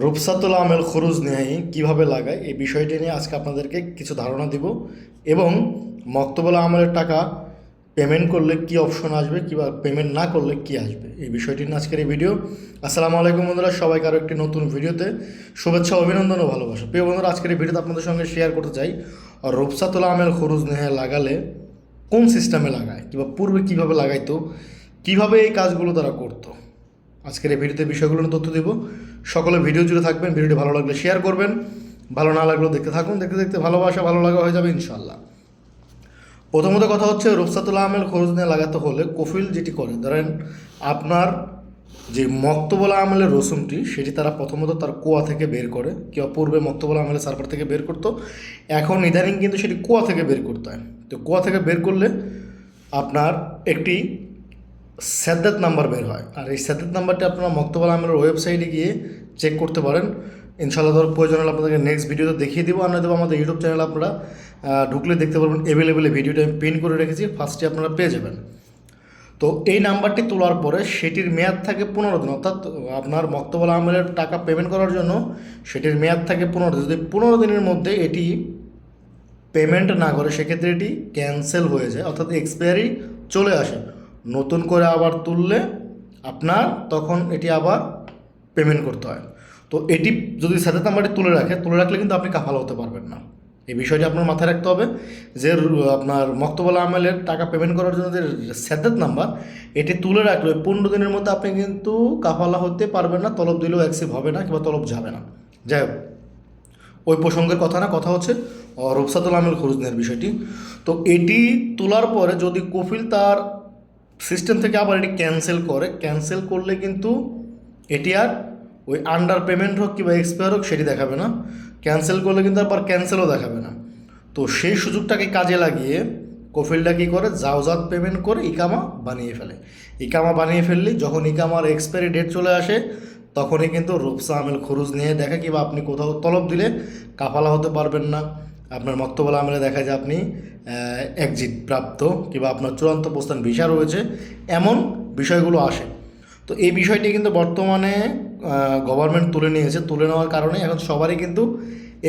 রুবসাতুল আমেল খুরুজ নেহাই কীভাবে লাগায় এই বিষয়টি নিয়ে আজকে আপনাদেরকে কিছু ধারণা দিব এবং মক্তবুল আমলের টাকা পেমেন্ট করলে কি অপশন আসবে কিংবা পেমেন্ট না করলে কি আসবে এই বিষয়টি নিয়ে আজকের এই ভিডিও। আসসালামু আলাইকুম বন্ধুরা, সবাইকে আরও একটি নতুন ভিডিওতে শুভেচ্ছা, অভিনন্দন ও ভালোবাসা। প্রিয় বন্ধুরা, আজকের এই ভিডিওতে আপনাদের সঙ্গে শেয়ার করতে চাই রুবসাতুল আমেল খুরুজ নেহাই লাগালে কোন সিস্টেমে লাগায় কিংবা পূর্বে কীভাবে লাগাইতো, কীভাবে এই কাজগুলো তারা করতো। আজকের এই ভিডিওতে বিষয়গুলো নিয়ে তথ্য দেবো। সকলে ভিডিও জুড়ে থাকবেন। ভিডিওটি ভালো লাগলে শেয়ার করবেন, ভালো না লাগলেও দেখতে থাকুন। দেখতে দেখতে ভালোবাসা ভালো লাগা হয়ে যাবে ইনশাল্লাহ। প্রথমত কথা হচ্ছে, রুবসাতুল আমেল খরচ নিয়ে লাগাতে হলে কফিল যেটি করে, ধরেন আপনার যে মক্তবুল আমলের রসুমটি সেটি তারা প্রথমত তার কুয়া থেকে বের করে, কিংবা পূর্বে মক্তবুল আমলের সার্ভার থেকে বের করতো, এখন ইদানিং কিন্তু সেটি কুয়া থেকে বের করতে হয়। তো কুয়া থেকে বের করলে আপনার একটি স্যাদাত নাম্বার বের হয়, আর এই স্যাদাত নাম্বারটি আপনারা মক্তবুল আমলের ওয়েবসাইটে গিয়ে চেক করতে পারেন। ইনশাআল্লাহ ধর প্রয়োজন হলে আপনাদেরকে নেক্সট ভিডিওতে দেখিয়ে দেবো, আর দেবো আমাদের ইউটিউব চ্যানেল আপনারা ঢুকলে দেখতে পারবেন। অ্যাভেলেবেল ভিডিওটা আমি পিন করে রেখেছি, ফার্স্টে আপনারা পেয়ে যাবেন। তো এই নাম্বারটি তোলার পরে সেটির মেয়াদ থাকে 15 দিন, অর্থাৎ আপনার মক্তবুল আমলের টাকা পেমেন্ট করার জন্য সেটির মেয়াদ থাকে 15 দিন। যদি 15 দিনের মধ্যে এটি পেমেন্ট না করে সেক্ষেত্রে এটি ক্যান্সেল হয়ে যায়, অর্থাৎ এক্সপায়ারি চলে আসে। নতুন করে আবার তুললে আপনার তখন এটি আবার পেমেন্ট করতে হয়। তো এটি যদি সাথে নাম্বারটি তুলে রাখলে কিন্তু আপনি কাফালা হতে পারবেন না। এই বিষয়টি আপনার মাথায় রাখতে হবে যে আপনার মক্তবুল আমলের টাকা পেমেন্ট করার জন্য যে সাদাত নাম্বার এটি তুলে রাখলে 15 দিনের মধ্যে আপনি কিন্তু কাফালা হতে পারবেন না, তলব দিলেও অ্যাকসেপ্ট হবে না কিংবা তলব যাবে না। যাই হোক, ওই প্রসঙ্গের কথা না, কথা হচ্ছে রুবসাতুল আমেল খুরুজ নেওয়ার বিষয়টি। তো এটি তোলার পরে যদি কফিল তার সিস্টেম থেকে আবার এটি ক্যান্সেল করলে কিন্তু এটি আর ওই আন্ডার পেমেন্ট হোক কিংবা এক্সপায়ার হোক সেটি দেখাবে না। ক্যান্সেল করলে কিন্তু আবার ক্যান্সেলও দেখাবে না। তো সেই সুযোগটাকে কাজে লাগিয়ে কফিলটা কী করে, জাওজাত পেমেন্ট করে ইকামা বানিয়ে ফেলে। ইকামা বানিয়ে ফেললে যখন ইকামার এক্সপায়ারি ডেট চলে আসে তখনই কিন্তু রুবসা আমেল খুরুজ নিয়ে দেখে, কিংবা আপনি কোথাও তলব দিলে কাফালা হতে পারবেন না, আপনার মক্তবুল আমলে দেখা যায় আপনি এক্সিট প্রাপ্ত কিংবা আপনার চূড়ান্ত অবস্থান ভিসা রয়েছে, এমন বিষয়গুলো আসে। তো এই বিষয়টি কিন্তু বর্তমানে গভর্নমেন্ট তুলে নিয়েছে। তুলে নেওয়ার কারণে এখন সবারই কিন্তু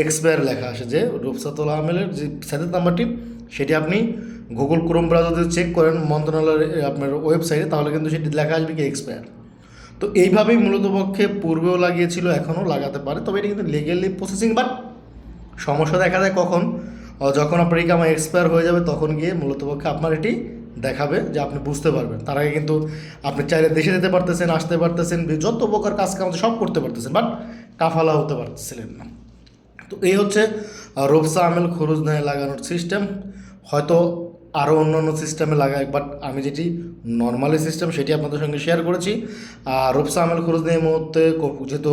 এক্সপায়ার লেখা আসে, যে রুবসাতুল আমেলের যে সাদাত নাম্বারটি সেটি আপনি গুগল ক্রোম ব্রাউজার যদি চেক করেন মন্ত্রণালয়ের আপনার ওয়েবসাইটে, তাহলে কিন্তু সেটি লেখা আসবে কি এক্সপায়ার। তো এইভাবেই মূলত পক্ষে পূর্বেও লাগিয়েছিল, এখনও লাগাতে পারে, তবে এটি কিন্তু লিগেলি প্রসেসিং। বাট সমস্যা দেখা যায় কখন, যখন আপনার ইকামা এক্সপায়ার হয়ে যাবে তখন গিয়ে মূলত পক্ষে আপনার এটি দেখাবে, যে আপনি বুঝতে পারবেন। তার আগে কিন্তু আপনি চাইলে দেশে যেতে পারতেছেন, আসতে পারতেছেন, যত প্রকার কাজ কাম সব করতে পারতেছেন, বাট কাফালা হতে পারতেছিলেন না। তো এই হচ্ছে রুবসা আমেল খুরুজ নেয় লাগানোর সিস্টেম। হয়তো আরও অন্য অন্য সিস্টেমে লাগায়, বাট আমি যেটি নর্মালি সিস্টেম সেটি আপনাদের সঙ্গে শেয়ার করেছি। আর রুবসা আমেল খুরুজ নিয়ে এই মুহূর্তে যেহেতু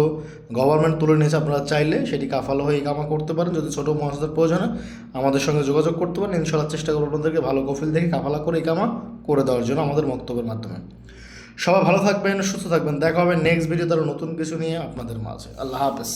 গভর্নমেন্ট তুলে নিয়েছে, আপনারা চাইলে সেটি কাফালো হয়ে ইকামা করতে পারেন। যদি ছোটো মহাজদের প্রয়োজন হয় আমাদের সঙ্গে যোগাযোগ করতে পারেন। ইনশাআল্লাহ চেষ্টা করবো আপনাদেরকে ভালো কফিল দেখে কাফালা করে ইকামা করে দেওয়ার জন্য আমাদের বক্তব্যের মাধ্যমে। সবাই ভালো থাকবেন, সুস্থ থাকবেন। দেখা হবে নেক্সট ভিডিও তার নতুন কিছু নিয়ে আপনাদের মাঝে। আল্লাহ হাফেজ।